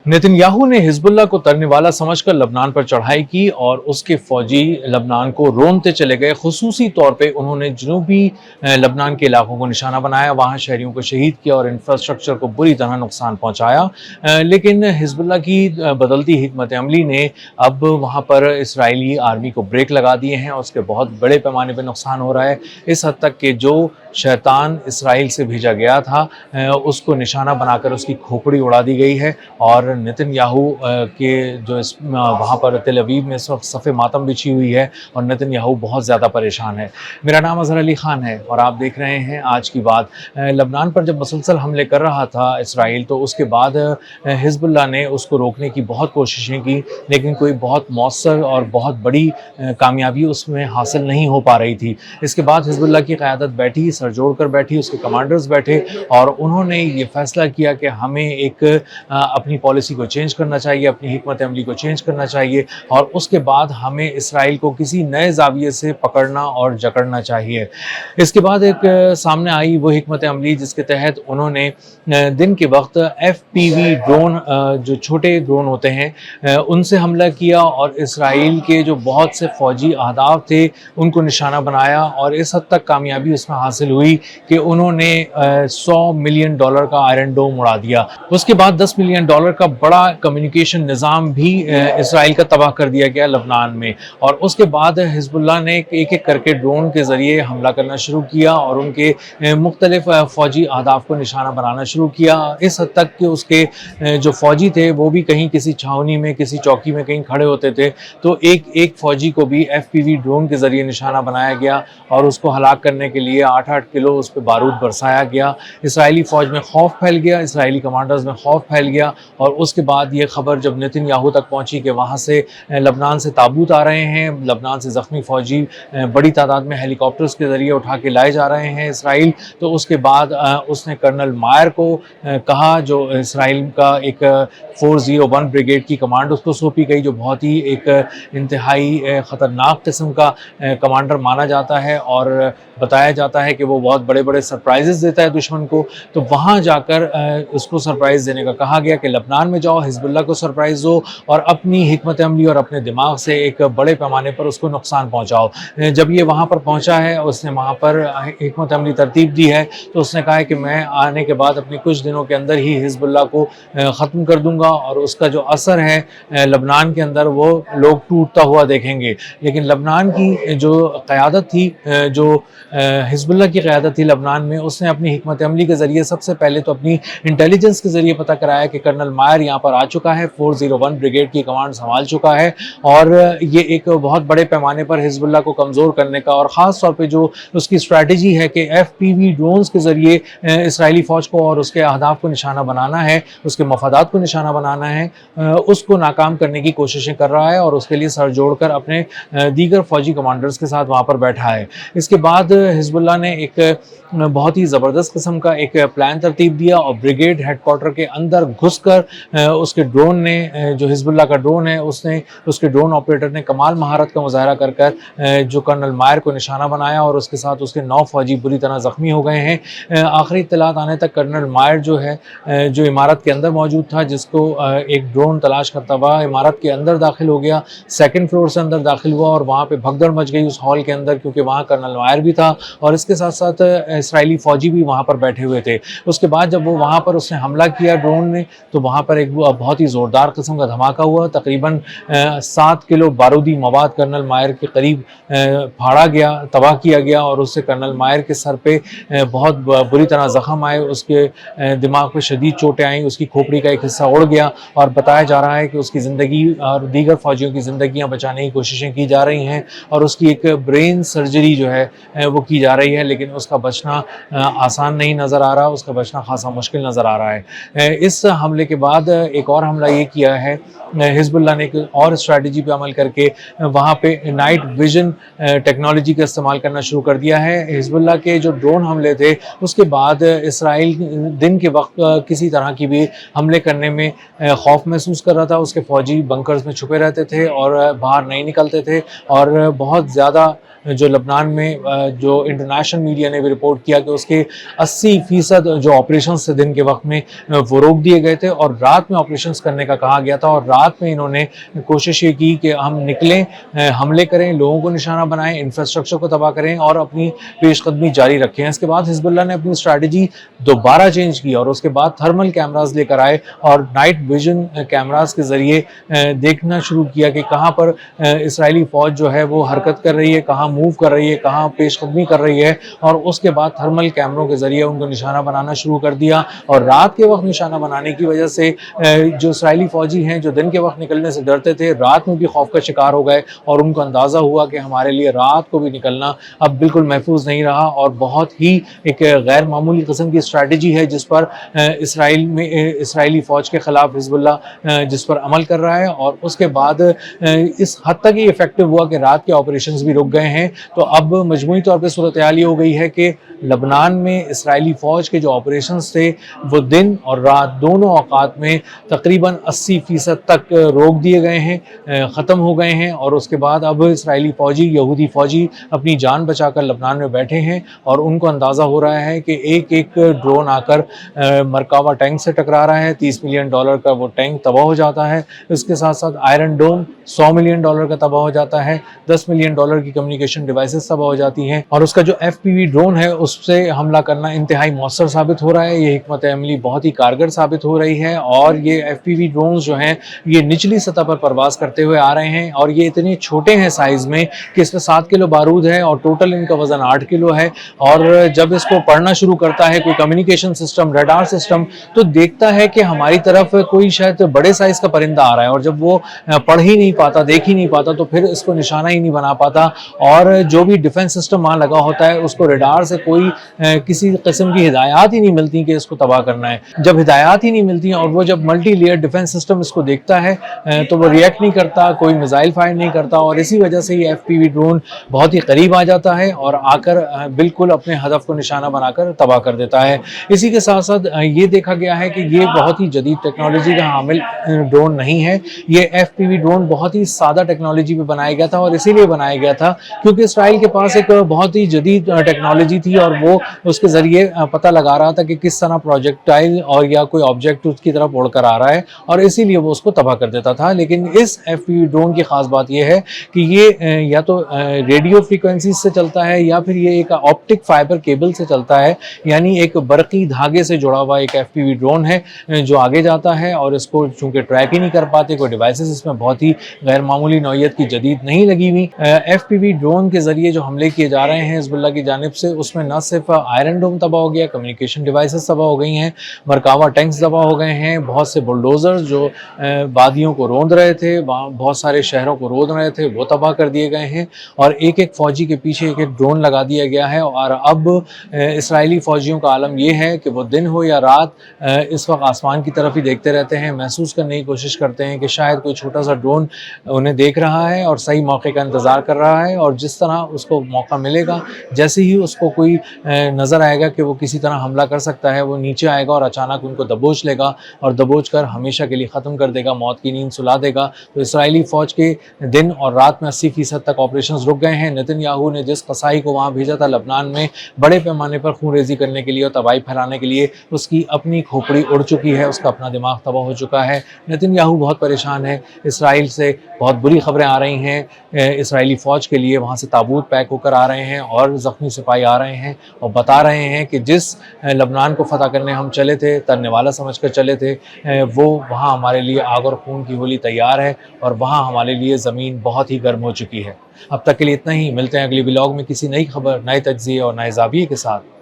Netanyahu ने Hezbollah को तरने वाला समझकर लबनान पर चढ़ाई की और उसके फौजी लबनान को रोनते चले गए। खुसूसी तौर पे उन्होंने जनूबी लबनान के इलाकों को निशाना बनाया, वहाँ शहरियों को शहीद किया और इंफ्रास्ट्रक्चर को बुरी तरह नुकसान पहुँचाया। लेकिन हिजबुल्लाह की बदलती हिकमत अमली ने अब वहाँ पर इसराइली आर्मी को ब्रेक लगा दिए हैं और उसके बहुत बड़े पैमाने पर नुकसान हो रहा है। इस हद तक कि जो शैतान इसराइल से भेजा गया था उसको निशाना बनाकर उसकी खोपड़ी उड़ा दी गई है और नेतन्याहू के जो वहाँ पर तेल अवीव में इस वक्त सफ़े मातम बिछी हुई है और नेतन्याहू बहुत ज़्यादा परेशान है। मेरा नाम अज़हर अली ख़ान है और आप देख रहे हैं आज की बात। लबनान पर जब मुसलसल हमले कर रहा था इसराइल, तो उसके बाद हिजबुल्लाह ने उसको रोकने की बहुत कोशिशें की, लेकिन कोई बहुत मौसर और बहुत बड़ी कामयाबी उसमें हासिल नहीं हो पा रही थी। इसके बाद हिजबुल्लाह की क़यादत बैठी, सर जोड़ कर बैठी, उसके कमांडर्स बैठे और उन्होंने ये फ़ैसला किया कि हमें एक अपनी पॉलिसी को चेंज करना चाहिए, अपनी हिकमत अमली को चेंज करना चाहिए और उसके बाद हमें इसराइल को किसी नए ज़ाविये से पकड़ना और जकड़ना चाहिए। इसके बाद एक सामने आई वो हिकमत अमली जिसके तहत उन्होंने दिन के वक्त FPV ड्रोन, जो छोटे ड्रोन होते हैं, उनसे हमला किया और इसराइल के जो बहुत से फ़ौजी अहदाफ थे उनको निशाना बनाया और इस हद तक कामयाबी उसमें हासिल हुई कि उन्होंने $100 मिलियन का आयरन डोम उड़ा दिया। उसके बाद $10 मिलियन का बड़ा कम्युनिकेशन निज़ाम भी इसराइल का तबाह कर दिया गया लबनान में। और उसके बाद हिजबुल्लाह ने एक एक करके ड्रोन के ज़रिए हमला करना शुरू किया और उनके मुख्तलिफ फ़ौजी अहदाफ को निशाना बनाना शुरू किया। इस हद तक कि उसके जो फ़ौजी थे वो भी कहीं किसी छावनी में, किसी चौकी में कहीं खड़े होते थे तो एक एक फ़ौजी को भी FPV ड्रोन के ज़रिए निशाना बनाया गया और उसको हलाक करने के लिए 8-8 किलो उस पर बारूद बरसाया गया। इसराइली फ़ौज में खौफ फैल गया, इसराइली कमांडर्स में खौफ फैल गया और उसके बाद ये खबर जब नेतन्याहू तक पहुंची कि वहाँ से लबनान से ताबूत आ रहे हैं, लबनान से ज़ख्मी फ़ौजी बड़ी तादाद में हेलीकॉप्टर्स के ज़रिए उठा के लाए जा रहे हैं इसराइल, तो उसके बाद उसने कर्नल मायर को कहा, जो इसराइल का एक 401 ब्रिगेड की कमांड उसको सौंपी गई, जो बहुत ही एक इंतहाई ख़तरनाक किस्म का कमांडर माना जाता है और बताया जाता है कि वो बहुत बड़े बड़े सरप्राइजेस देता है दुश्मन को। तो वहाँ जाकर उसको सरप्राइज़ देने का कहा गया कि लबनान में जाओ, हिजबुल्लाह को सरप्राइज़ दो और अपनी हिकमत अमली और अपने दिमाग से एक बड़े पैमाने पर उसको नुकसान पहुँचाओ। जब ये वहाँ पर पहुँचा है, उसने वहाँ पर हिकमत अमली तरतीब दी है, तो उसने कहा है कि मैं आने के बाद अपने कुछ दिनों के अंदर ही हिजबुल्लाह को ख़त्म कर दूँगा और उसका जो असर है लबनान के अंदर वो लोग टूटता हुआ देखेंगे। लेकिन लबनान की जो क़यादत थी, जो हिजबुल्लाह की क़यादत थी लबनान में, उसने अपनी हिकमत अमली के ज़रिए सबसे पहले तो अपनी इंटेलिजेंस के ज़रिए पता कराया कि कर्नल मायर यहाँ पर आ चुका है, 401 ब्रिगेड की कमांड संभाल चुका है और ये एक बहुत बड़े पैमाने पर हिजबुल्लाह को कमज़ोर करने का और ख़ास तौर पे जो उसकी स्ट्रैटेजी है कि FPV ड्रोन्स के ज़रिए इसराइली फ़ौज को और उसके अहदाफ को निशाना बनाना है, उसके मफादात को निशाना बनाना है, उसको नाकाम करने की कोशिशें कर रहा है और उसके लिए सर जोड़कर अपने दीगर फ़ौजी कमांडर्स के साथ वहाँ पर बैठा है। इसके बाद हिजबुल्लाह ने एक बहुत ही ज़बरदस्त किस्म का एक प्लान तरतीब दिया और ब्रिगेड हेडक्वार्टर के अंदर घुसकर उसके ड्रोन ने, जो हिजबुल्लाह का ड्रोन है, उसने उसके ड्रोन ऑपरेटर ने कमाल महारत का मुजाहरा कर जो कर्नल मायर को निशाना बनाया और उसके साथ उसके 9 फ़ौजी बुरी तरह ज़ख्मी हो गए हैं। आखिरी इत्तलात आने तक कर्नल मायर जो है, जो इमारत के अंदर मौजूद था, जिसको एक ड्रोन तलाश करता हुआ इमारत के अंदर दाखिल हो गया, 2nd फ्लोर से अंदर दाखिल हुआ और वहाँ पे भगदड़ मच गई उस हॉल के अंदर, क्योंकि वहाँ कर्नल मायर भी था और इसके साथ साथ इसराइली फ़ौजी भी वहाँ पर बैठे हुए थे। उसके बाद जब वो वहाँ पर उसने हमला किया ड्रोन ने, तो वहाँ पर एक बहुत ही ज़ोरदार किस्म का धमाका हुआ। तकरीबन 7 किलो बारूदी मवाद कर्नल मायर के करीब फाड़ा गया, तबाह किया गया और उससे कर्नल मायर के सर पे बहुत बुरी तरह ज़ख्म आए, उसके दिमाग पे शदीद चोटें आईं, उसकी खोपड़ी का एक हिस्सा उड़ गया और बताया जा रहा है कि उसकी ज़िंदगी और दीगर फ़ौजियों की ज़िंदगियाँ बचाने की कोशिशें की जा रही हैं और उसकी एक ब्रेन सर्जरी जो है वो की जा रही है, लेकिन उसका बचना आसान नहीं नज़र आ रहा, उसका बचना खासा मुश्किल नज़र आ रहा है। इस हमले के बाद एक और हमला ये किया है हिजबुल्लाह ने, एक और स्ट्रैटेजी पे अमल करके वहाँ पे नाइट विजन टेक्नोलॉजी का इस्तेमाल करना शुरू कर दिया है। हिजबुल्लाह के जो ड्रोन हमले थे उसके बाद इसराइल दिन के वक्त किसी तरह की भी हमले करने में खौफ महसूस कर रहा था। उसके फ़ौजी बंकर्स में छुपे रहते थे और बाहर नहीं निकलते थे और बहुत ज़्यादा जो लबनान में जो इंटरनेशनल मीडिया ने भी रिपोर्ट किया कि उसके 80% जो ऑपरेशन थे दिन के वक्त में वो रोक दिए गए थे और رات میں آپریشنز کرنے کا کہا گیا تھا اور رات میں انہوں نے کوشش یہ کی کہ ہم نکلیں, حملے کریں, لوگوں کو نشانہ بنائیں, انفراسٹرکچر کو تباہ کریں اور اپنی پیش قدمی جاری رکھیں. اس کے بعد حزب اللہ نے اپنی اسٹریٹجی دوبارہ چینج کی اور اس کے بعد تھرمل کیمراز لے کر آئے اور نائٹ ویژن کیمراز کے ذریعے دیکھنا شروع کیا کہ کہاں پر اسرائیلی فوج جو ہے وہ حرکت کر رہی ہے, کہاں موو کر رہی ہے, کہاں پیش قدمی کر رہی ہے, اور اس کے بعد تھرمل کیمروں کے ذریعے ان کو نشانہ بنانا شروع کر دیا. اور رات کے وقت نشانہ بنانے کی وجہ سے جو اسرائیلی فوجی ہیں جو دن کے وقت نکلنے سے ڈرتے تھے, رات میں بھی خوف کا شکار ہو گئے اور ان کو اندازہ ہوا کہ ہمارے لیے رات کو بھی نکلنا اب بالکل محفوظ نہیں رہا. اور بہت ہی ایک غیر معمولی قسم کی اسٹریٹجی ہے جس پر اسرائیلی فوج کے خلاف حزب اللہ جس پر عمل کر رہا ہے. اور اس کے بعد اس حد تک یہ افیکٹو ہوا کہ رات کے آپریشنز بھی رک گئے ہیں. تو اب مجموعی طور پہ صورتحال یہ ہو گئی ہے کہ لبنان میں اسرائیلی فوج کے جو آپریشنز تھے وہ دن اور رات دونوں اوقات میں تقریباً 80% تک روک دیے گئے ہیں, ختم ہو گئے ہیں. اور اس کے بعد اب اسرائیلی فوجی, یہودی فوجی اپنی جان بچا کر لبنان میں بیٹھے ہیں اور ان کو اندازہ ہو رہا ہے کہ ایک ایک ڈرون آ کر مرکاوا ٹینک سے ٹکرا رہا ہے. $30 ملین کا وہ ٹینک تباہ ہو جاتا ہے. اس کے ساتھ ساتھ آئرن ڈوم $100 ملین کا تباہ ہو جاتا ہے. $10 ملین کی کمیونیکیشن ڈیوائسز تباہ ہو جاتی ہیں. اور اس کا جو FPV ڈرون ہے اس سے حملہ کرنا انتہائی مؤثر ثابت ہو رہا ہے. یہ حکمت عملی بہت ہی کارگر ثابت ہو رہی ہے. اور یہ FPV ڈرونز جو ہیں یہ نچلی سطح پر پرواز کرتے ہوئے آ رہے ہیں اور یہ اتنے چھوٹے ہیں سائز میں کہ اس میں 7 کلو بارود ہے اور ٹوٹل ان کا وزن 8 کلو ہے. اور جب اس کو پڑھنا شروع کرتا ہے کوئی کمیونیکیشن سسٹم, ریڈار سسٹم, تو دیکھتا ہے کہ ہماری طرف کوئی شاید بڑے سائز کا پرندہ آ رہا ہے. اور جب وہ پڑھ ہی نہیں پاتا, دیکھ ہی نہیں پاتا, تو پھر اس کو نشانہ ہی نہیں بنا پاتا. اور جو بھی ڈیفنس سسٹم وہاں لگا ہوتا ہے اس کو ریڈار سے کوئی کسی قسم کی ہدایات ہی نہیں ملتی کہ اس کو تباہ کرنا ہے. جب ہدایات ہی نہیں ملتی اور وہ جب ملٹی لیئر ڈیفنس سسٹم اس کو دیکھتا ہے تو وہ ریئیکٹ نہیں کرتا, کوئی میزائل فائر نہیں کرتا. اور اسی وجہ سے یہ FPV ڈرون بہت ہی قریب آ جاتا ہے اور آ کر بالکل اپنے ہدف کو نشانہ بنا کر تباہ کر دیتا ہے. اسی کے ساتھ ساتھ یہ دیکھا گیا ہے کہ یہ بہت ہی جدید ٹیکنالوجی کا حامل ڈرون نہیں ہے. یہ FPV ڈرون بہت ہی سادہ ٹیکنالوجی پہ بنایا گیا تھا اور اسی لیے بنایا گیا تھا کیونکہ اسرائیل کے پاس ایک بہت ہی جدید ٹیکنالوجی تھی اور وہ اس کے ذریعے پتہ لگا رہا تھا کہ کس طرح پروجیکٹائل اور یا کوئی آبجیکٹ اس کی طرف اڑ کر آ رہا ہے اور اسی لیے وہ اس کو تباہ کر دیتا تھا. لیکن اس FPV ڈرون کی خاص بات یہ ہے کہ یہ یا تو ریڈیو فریکوینسیز سے چلتا ہے یا پھر یہ ایک آپٹک فائبر کیبل سے چلتا ہے, یعنی ایک برقی دھاگے سے جڑا ہوا ایک FPV ڈرون ہے جو آگے جاتا ہے. اور اس کو چونکہ ٹریک ہی نہیں کر پاتے, کوئی ڈیوائسز اس میں بہت ہی غیر معمولی نوعیت کی جدید نہیں لگی ہوئی. FPV ڈرون کے ذریعے جو حملے کیے جا رہے ہیں حزب اللہ کی جانب سے اس میں نہ صرف آئرن ڈوم تباہ ہو گیا, کمیونیکیشن ڈیوائسز تباہ ہو گئی ہیں, مرکاوا ٹینکس تباہ ہو گئے ہیں, بہت سے بلڈوزرز جو وادیوں کو روند رہے تھے, بہت سارے شہروں کو روند رہے تھے, وہ تباہ کر دیے گئے ہیں. اور ایک ایک فوجی کے پیچھے ایک ایک ڈرون لگا دیا گیا ہے. اور اب اسرائیلی فوجیوں کا عالم یہ ہے کہ وہ دن ہو یا رات اس وقت آسمان کی طرف ہی دیکھتے رہتے ہیں, محسوس کرنے کی کوشش کرتے ہیں کہ شاید کوئی چھوٹا سا ڈرون انہیں دیکھ رہا ہے اور صحیح موقع کا انتظار کر رہا ہے. اور جس طرح اس کو موقع ملے گا, جیسے ہی اس کو کوئی نظر آئے گا کہ وہ کسی طرح حملہ کر سکتا ہے, وہ نیچے آئے گا اور اچانک ان کو دبوچ لے گا اور دبوچ کر ہمیشہ کے لیے ختم کر دے گا, موت کی نیند سلا دے گا. تو اسرائیلی فوج کے دن اور رات میں 80% تک آپریشنز رک گئے ہیں. نتن یاہو نے جس قصائی کو وہاں بھیجا تھا لبنان میں بڑے پیمانے پر خون ریزی کرنے کے لیے اور تباہی پھیلانے کے لیے, اس کی اپنی کھوپڑی اڑ چکی ہے, اس کا اپنا دماغ تباہ ہو چکا ہے. نتن یاہو بہت پریشان ہے, اسرائیل سے بہت بری خبریں آ رہی ہیں اسرائیلی فوج کے لیے, وہاں سے تابوت پیک ہو کر آ رہے ہیں اور زخمی سپاہی آ رہے ہیں اور بتا رہے ہیں کہ جس لبنان کو فتح کرنے ہم چلے تھے, ترنے والا سمجھ کر چلے تھے, وہ وہاں ہمارے لیے آگ اور خون کی ہولی تیار ہے اور وہاں ہمارے لیے زمین بہت ہی گرم ہو چکی ہے. اب تک کے لیے اتنا ہی, ملتے ہیں اگلی ولاگ میں کسی نئی خبر, نئے تجزیے اور نئے زاویے کے ساتھ.